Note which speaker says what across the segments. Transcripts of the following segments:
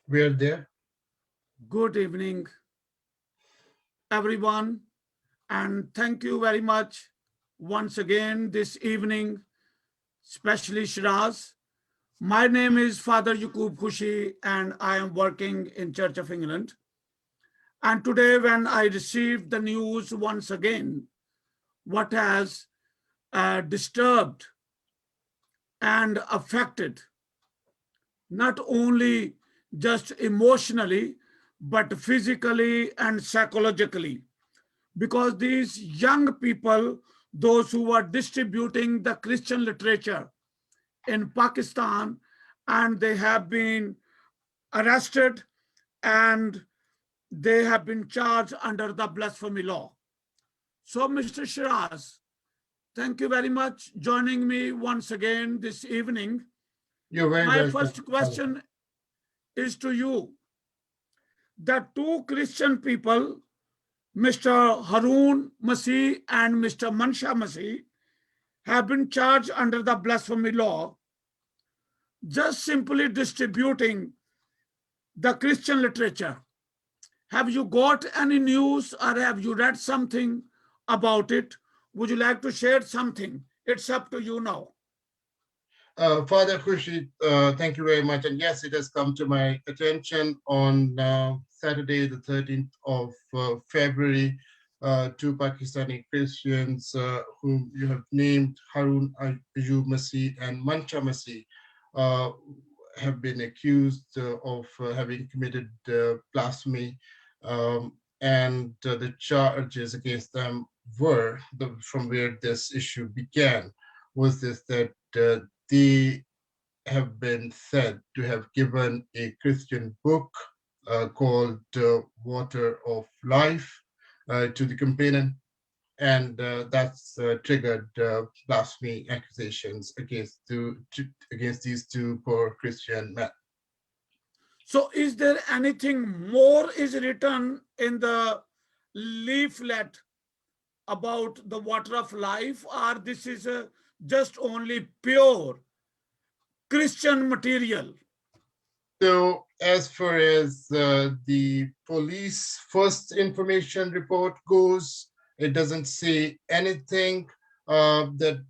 Speaker 1: We are there.
Speaker 2: Good evening, everyone, and thank you very much once again this evening, especially Sheraz. My name is Father Yaqoob Khushi, and I am working in Church of England. And today, when I received the news once again, what has disturbed and affected not only just emotionally, but physically and psychologically because these young people, those who are distributing the Christian literature in Pakistan, and they have been arrested and they have been charged under the blasphemy law. So, Mr. Shiraz, thank you very much joining me once again this evening.
Speaker 1: You're very
Speaker 2: My
Speaker 1: welcome,
Speaker 2: first
Speaker 1: Father.
Speaker 2: question is to you. The two Christian people, Mr. Harun Masih and Mr. Mansha Masih, have been charged under the blasphemy law, just simply distributing the Christian literature. Have you got any news or have you read something about it? Would you like to share something? It's up to you now.
Speaker 1: Father Khushi, thank you very much. And yes, it has come to my attention on Saturday, the 13th of February, two Pakistani Christians whom you have named Harun Masih and Mancha Masih have been accused of having committed blasphemy. And the charges against them were, from where this issue began, was this that they have been said to have given a Christian book called Water of Life to the complainant, and that's triggered blasphemy accusations against these two poor Christian men.
Speaker 2: So, is there anything more is written in the leaflet about the water of life, or this is just only pure Christian material?
Speaker 1: So, as far as the police first information report goes, it doesn't say anything that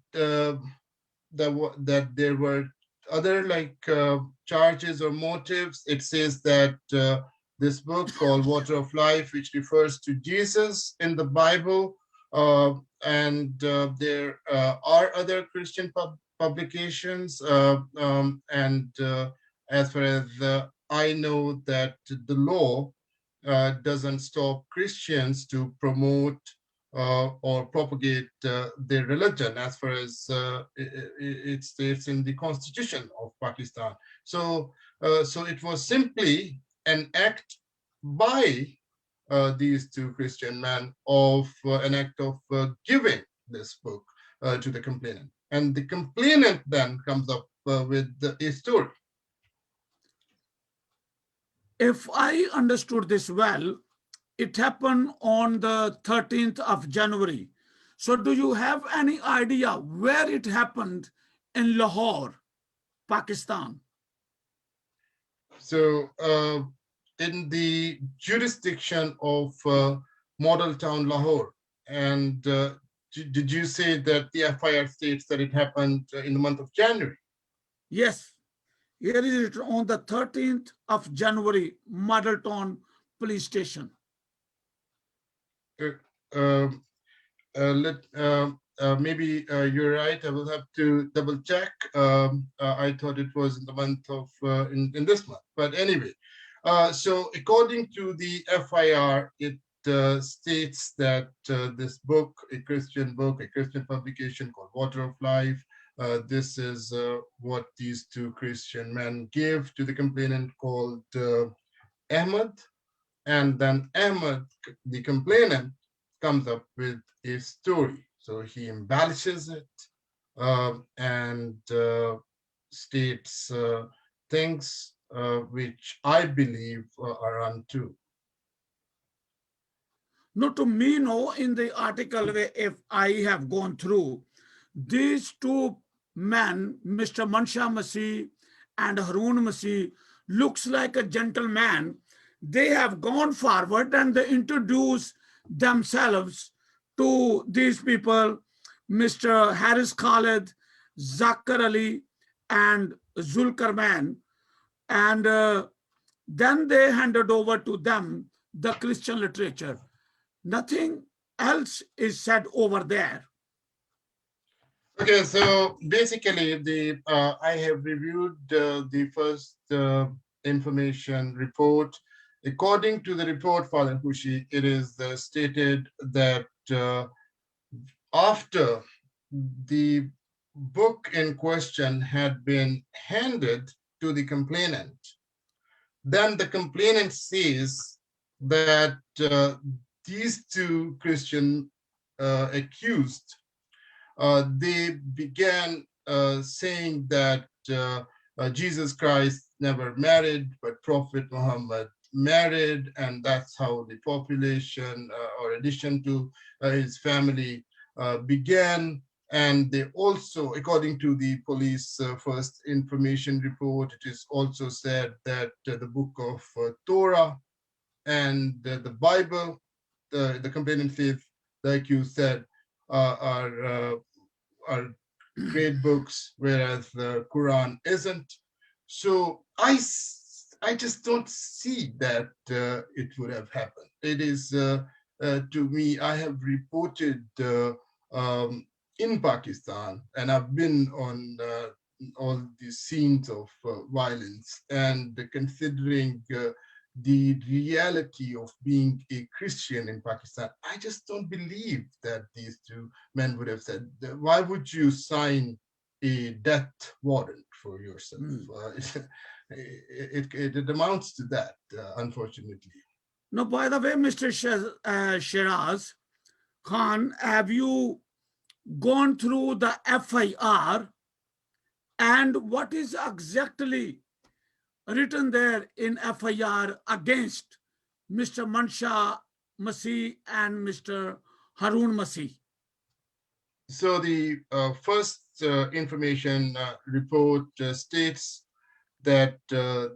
Speaker 1: there were other charges or motives. It says that this book called Water of Life, which refers to Jesus in the Bible, and there are other Christian publications, and as far as I know, that the law doesn't stop Christians to promote or propagate their religion, as far as it states in the Constitution of Pakistan. So it was simply an act by these two Christian men of an act of giving this book to the complainant. And the complainant then comes up with a story.
Speaker 2: If I understood this well, it happened on the 13th of January. So, do you have any idea where it happened in Lahore, Pakistan?
Speaker 1: So, in the jurisdiction of Model Town Lahore, and did you say that the FIR states that it happened in the month of January?
Speaker 2: Yes, here is it on the 13th of January, Model Town Police Station.
Speaker 1: Um, maybe you're right. I will have to double check. I thought it was in the month of in this month, but anyway. So according to the FIR, it states that this book, a Christian publication called Water of Life, this is what these two Christian men gave to the complainant called Ahmad, and then Ahmad, the complainant, comes up with a story. So he embellishes it and states things which I believe are untrue.
Speaker 2: No, to me, no, in the article, if I have gone through, these two men, Mr. Mansha Masih and Harun Masih, looks like a gentleman, they have gone forward and they introduce themselves to these people, Mr. Harris Khalid, Zakir Ali, and Zulkarman. And then they handed over to them the Christian literature. Nothing else is said over there.
Speaker 1: Okay, so basically, I have reviewed the first information report. According to the report, Father Khushi, it is stated that after the book in question had been handed to the complainant, then the complainant says that these two Christian accused, they began saying that Jesus Christ never married, but Prophet Muhammad married, and that's how the population or addition to his family began. And they also, according to the police first information report, it is also said that the book of Torah and the Bible, the complainant says, like you said, are great books, whereas the Quran isn't. So I just don't see that it would have happened. It is, to me, I have reported in Pakistan, and I've been on all the scenes of violence, and considering the reality of being a Christian in Pakistan, I just don't believe that these two men would have said, why would you sign a death warrant for yourself? It amounts to that, unfortunately.
Speaker 2: Now, by the way, Mr. Sheraz Khan, have you gone through the FIR and what is exactly written there in FIR against Mr. Mansha Masih and Mr. Harun Masih?
Speaker 1: So the first information report states that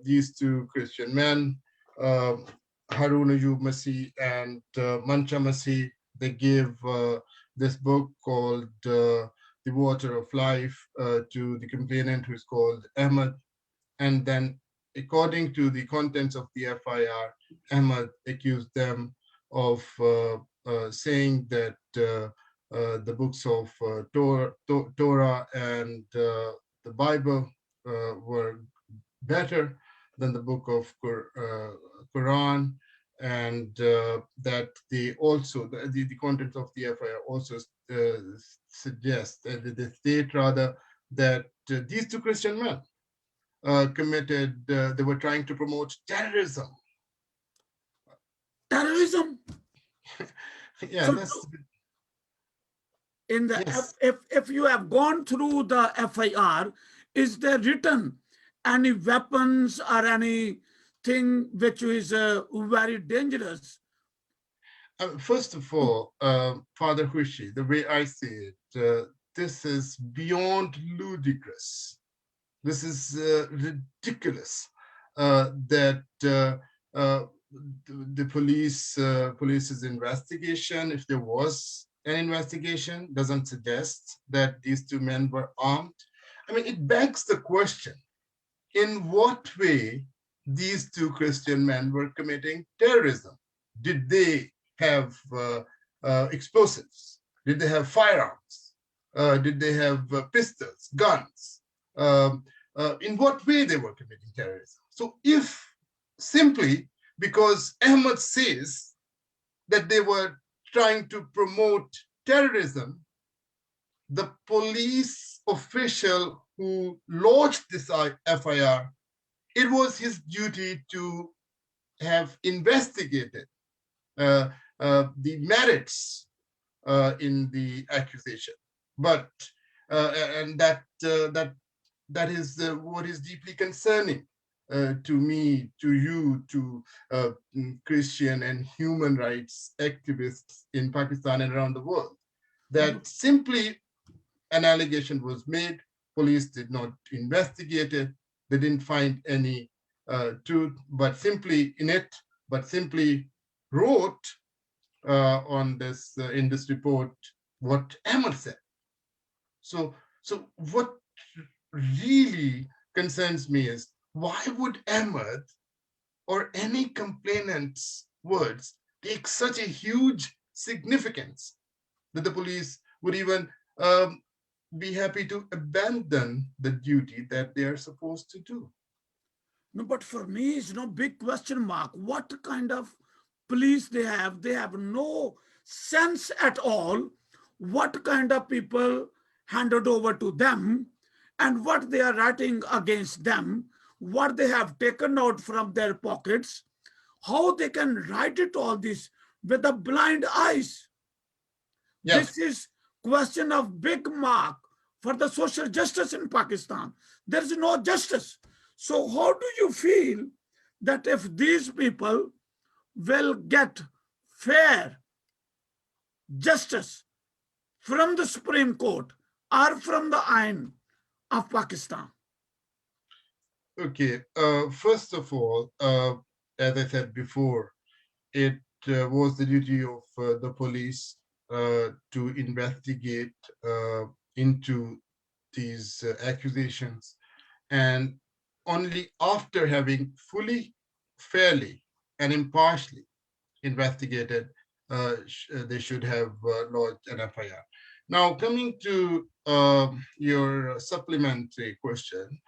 Speaker 1: these two Christian men, Harun Ayub Masih and Mancha Masih, they gave this book called The Water of Life to the complainant, who is called Ahmad. And then, according to the contents of the FIR, Ahmad accused them of saying that the books of Torah and the Bible were better than the book of Quran, and that they also, the contents of the FIR also suggest, they state rather, that these two Christian men committed, they were trying to promote terrorism.
Speaker 2: Terrorism?
Speaker 1: Yeah,
Speaker 2: So
Speaker 1: that's
Speaker 2: in the
Speaker 1: yes.
Speaker 2: if you have gone through the FIR, is there written any weapons or anything which is very dangerous?
Speaker 1: First of all, Father Khushi, the way I see it, this is beyond ludicrous. This is ridiculous that the police's investigation, if there was an investigation, doesn't suggest that these two men were armed. I mean, it begs the question, in what way these two Christian men were committing terrorism? Did they have explosives? Did they have firearms? Did they have pistols, guns? In what way they were committing terrorism? So if simply because Ahmad says that they were trying to promote terrorism, the police official who lodged this FIR, it was his duty to have investigated the merits in the accusation. But and that is what is deeply concerning to me, to you, to Christian and human rights activists in Pakistan and around the world, that simply an allegation was made, police did not investigate it, they didn't find any truth, but simply in it, but simply wrote on this in this report what Ahmed said. So what really concerns me is why would Ahmed or any complainant's words take such a huge significance that the police would even um, be happy to abandon the duty that they are supposed to do.
Speaker 2: No, but for me, it's no big question mark. What kind of police they have? They have no sense at all. What kind of people handed over to them, and what they are writing against them, what they have taken out from their pockets, how they can write it all this with the blind eyes. This
Speaker 1: Yes,
Speaker 2: is question of big mark for the social justice in Pakistan. There is no justice. So how do you feel that if these people will get fair justice from the Supreme Court or from the Ain of Pakistan?
Speaker 1: okay. First of all, as I said before, it was the duty of the police to investigate into these accusations, and only after having fully, fairly, and impartially investigated, they should have lodged an FIR. Now, coming to your supplementary question,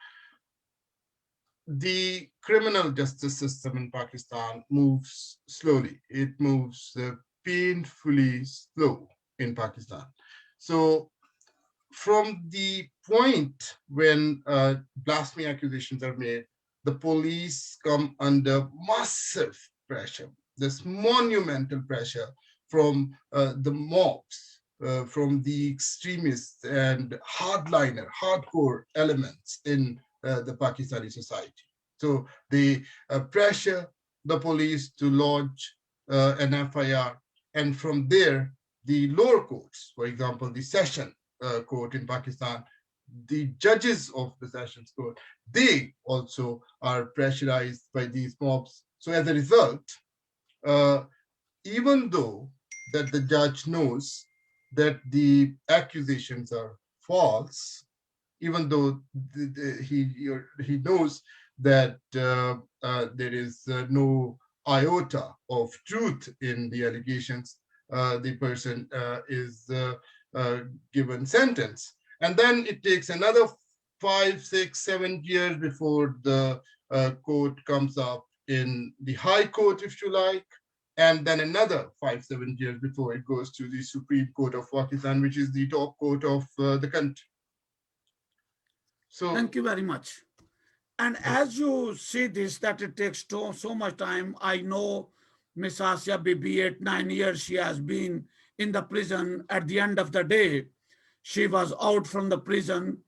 Speaker 1: the criminal justice system in Pakistan moves slowly. It moves painfully slow in Pakistan. So, from the point when blasphemy accusations are made, the police come under massive pressure, this monumental pressure from the mobs, from the extremists and hardcore elements in the Pakistani society. So they pressure the police to lodge an FIR, and from there, the lower courts, for example, the session court in Pakistan, the judges of the sessions court, they also are pressurized by these mobs. So as a result, uh, even though that the judge knows that the accusations are false, even though he knows that there is no iota of truth in the allegations, the person is uh, given sentence, and then it takes another 5, 6, 7 years before the court comes up in the High Court, if you like, and then another 5, 7 years before it goes to the Supreme Court of Pakistan, which is the top court of the country. So
Speaker 2: Thank you very much. And as you see this, that it takes so much time, I know Miss Asia Bibi, 8, 9 years, she has been in the prison. At the end of the day, she was out from the prison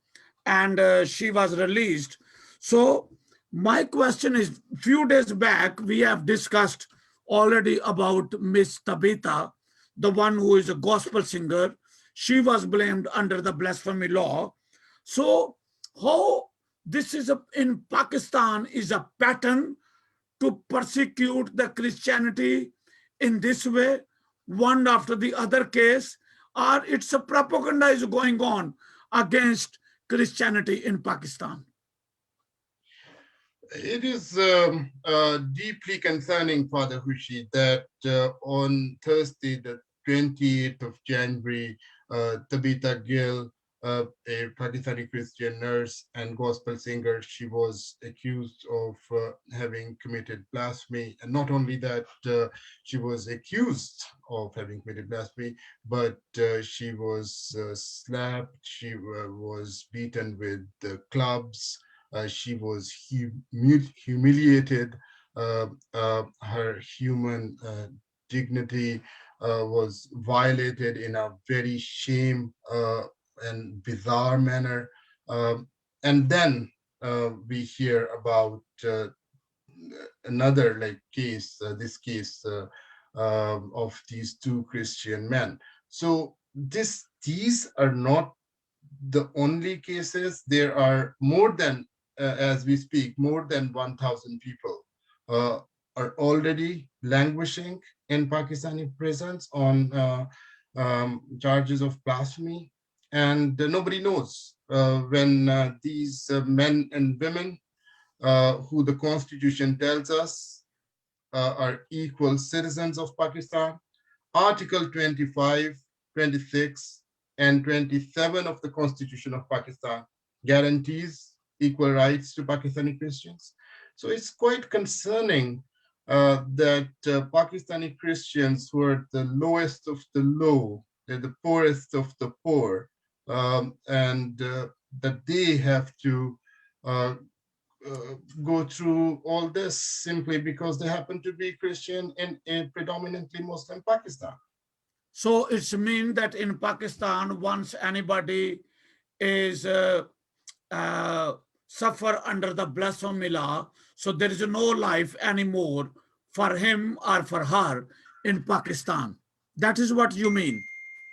Speaker 2: and she was released. So my question is, few days back, we have discussed already about Miss Tabitha, the one who is a gospel singer. She was blamed under the blasphemy law. So how this is in Pakistan is a pattern to persecute the Christianity in this way, one after the other case, or it's a propaganda is going on against Christianity in Pakistan.
Speaker 1: it is deeply concerning, Father Hushi, that on Thursday, the 28th of January, Tabitha Gill, a Pakistani Christian nurse and gospel singer, she was accused of having committed blasphemy. And not only that, she was accused of having committed blasphemy, but she was slapped, she was beaten with clubs, she was humiliated. Her human dignity was violated in a very shame and bizarre manner. And then we hear about another like case, this case of these two Christian men. So these are not the only cases. There are more than as we speak, more than 1,000 people are already languishing in Pakistani prisons on charges of blasphemy. And nobody knows when these men and women who the Constitution tells us are equal citizens of Pakistan. Article 25, 26, and 27 of the Constitution of Pakistan guarantees equal rights to Pakistani Christians. So it's quite concerning that Pakistani Christians who are the lowest of the low, they're the poorest of the poor, and that they have to uh, go through all this simply because they happen to be Christian in a predominantly Muslim Pakistan.
Speaker 2: So it's mean that in Pakistan, once anybody is uh, suffer under the blasphemy law, so there is no life anymore for him or for her in Pakistan. That is what you mean.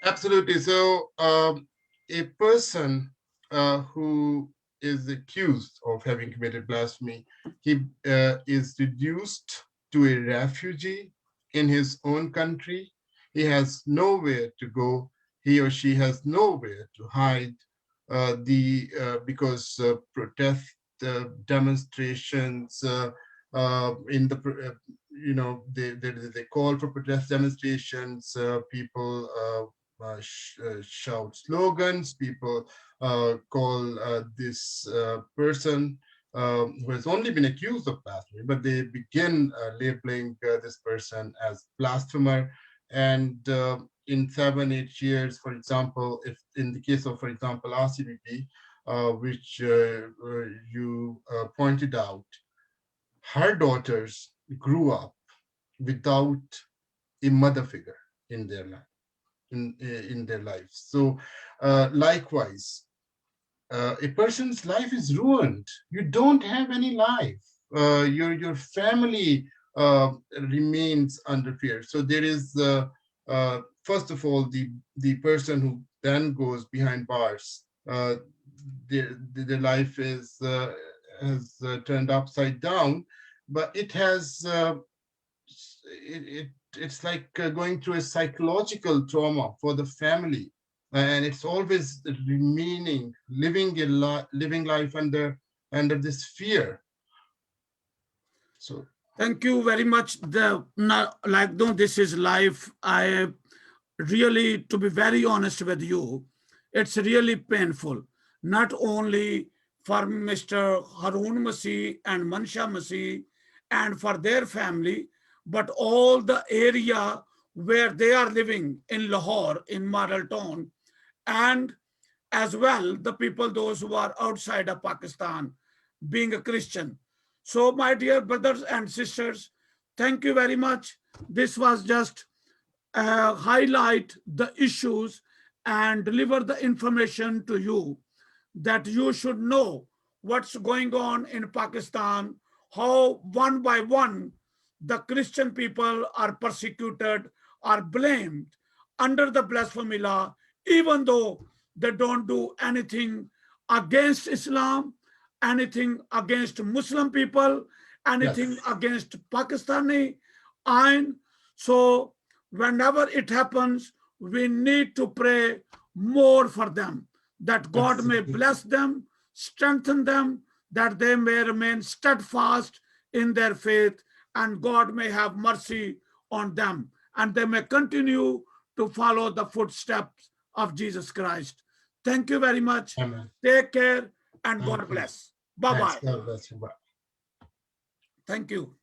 Speaker 1: Absolutely. So a person who is accused of having committed blasphemy, he is reduced to a refugee in his own country. He has nowhere to go. He or she has nowhere to hide. Because protest demonstrations in the they call for protest demonstrations. People shout slogans. People call this person who has only been accused of blasphemy, but they begin labeling this person as blasphemer. And in 7-8 years, for example, if in the case of, for example, RCBP, which you pointed out, her daughters grew up without a mother figure in their life, in their lives. So likewise, a person's life is ruined. You don't have any life. Your family remains under fear. So there is first of all the person who then goes behind bars. Their life is has turned upside down, but it has it's like going through a psychological trauma for the family, and it's always remaining living life under this fear. So
Speaker 2: Thank you very much. Like no, this is life. I really, to be very honest with you, it's really painful. Not only for Mr. Harun Masih and Mansha Masih and for their family, but all the area where they are living in Lahore, in Model Town, and as well the people, those who are outside of Pakistan, being a Christian. So, my dear brothers and sisters, thank you very much. This was just highlight the issues and deliver the information to you that you should know what's going on in Pakistan, how one by one the Christian people are persecuted, are blamed under the blasphemy law, even though they don't do anything against Islam, anything against Muslim people, anything
Speaker 1: yes,
Speaker 2: against Pakistani Ain. So, whenever it happens, we need to pray more for them, that God may
Speaker 1: absolutely.
Speaker 2: bless them, strengthen them, that they may remain steadfast in their faith, and God may have mercy on them, and they may continue to follow the footsteps of Jesus Christ. Thank you very much.
Speaker 1: Amen.
Speaker 2: Take care and
Speaker 1: Thank
Speaker 2: God
Speaker 1: you.
Speaker 2: bless. Bye
Speaker 1: Thanks.
Speaker 2: bye.
Speaker 1: God bless you. Bye.
Speaker 2: Thank you.